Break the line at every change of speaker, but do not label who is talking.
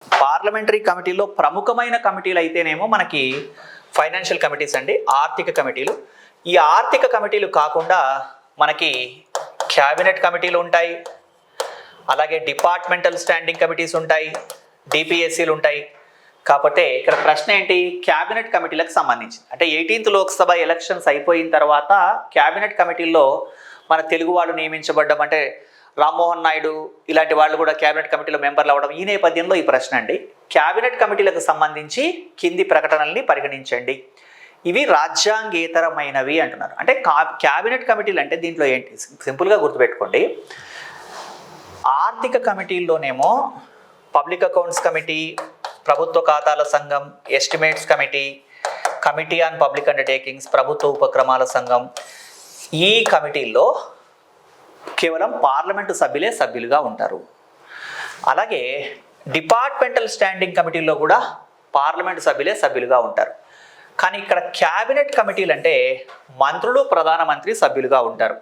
Parliamentary కమిటీలో ప్రముఖమైన కమిటీలు అయితేనేమో మనకి ఫైనాన్షియల్ కమిటీస్ అండి, ఆర్థిక కమిటీలు. ఈ ఆర్థిక కమిటీలు కాకుండా మనకి క్యాబినెట్ కమిటీలు ఉంటాయి, అలాగే డిపార్ట్మెంటల్ స్టాండింగ్ కమిటీస్ ఉంటాయి, డిపిఎస్సీలు ఉంటాయి. కాకపోతే ఇక్కడ ప్రశ్న ఏంటి, క్యాబినెట్ కమిటీలకు సంబంధించి. అంటే 18th లోక్సభ ఎలక్షన్స్ అయిపోయిన తర్వాత క్యాబినెట్ కమిటీల్లో మన తెలుగు వాళ్ళు నియమించబడ్డం, అంటే రామ్మోహన్ నాయుడు ఇలాంటి వాళ్ళు కూడా క్యాబినెట్ కమిటీలో మెంబర్లు అవ్వడం. ఈ నేపథ్యంలో ఈ ప్రశ్న అండి, క్యాబినెట్ కమిటీలకు సంబంధించి కింది ప్రకటనల్ని పరిగణించండి. ఇవి రాజ్యాంగేతరమైనవి అంటున్నారు. అంటే క్యాబినెట్ కమిటీలు అంటే దీంట్లో ఏంటి, సింపుల్గా గుర్తుపెట్టుకోండి. ఆర్థిక కమిటీల్లోనేమో పబ్లిక్ అకౌంట్స్ కమిటీ, ప్రభుత్వ ఖాతాల సంఘం, estimates committee, committee on public undertakings, ప్రభుత్వ ఉపక్రమాల సంఘం, ఈ కమిటీల్లో కేవలం పార్లమెంటు సభ్యులే సభ్యులుగా ఉంటారు. అలాగే డిపార్ట్మెంటల్ స్టాండింగ్ కమిటీల్లో కూడా పార్లమెంటు సభ్యులే సభ్యులుగా ఉంటారు. కానీ ఇక్కడ క్యాబినెట్ కమిటీలు అంటే మంత్రులు, ప్రధానమంత్రి సభ్యులుగా ఉంటారు.